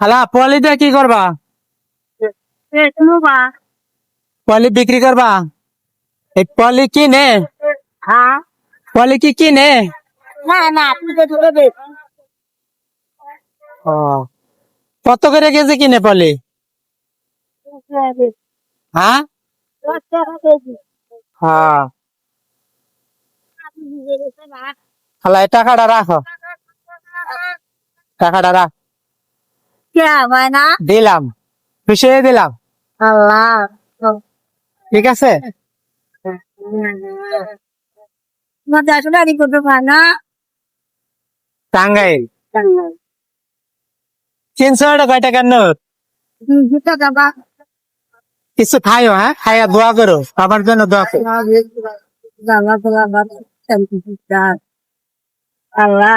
হালা পলি দিয়ে কি করবা? পলি বিক্রি করবা? এই পলি কিনে? হ্যাঁ পলি কি কিনে? না না আপনি তো ধরে দেন ও, কত করে কেজি কিনে পলি? হ্যাঁ 10 টাকা কেজি হ্যাঁ। হালা এই টাকাটা রাখো, টাকাটা রাখ। কে হয় না দিলাম, খুশি হয়ে দিলাম। আল্লাহ ঠিক আছে। মধ্যে আসলে আর করতে পারে না টাঙ্গাইল 300 কয় টাকার নোট? 200 টাকা কিছু খাইও, হ্যাঁ খাইয়া দোয়া করো, আমার জন্য দোয়া করো। আল্লাহ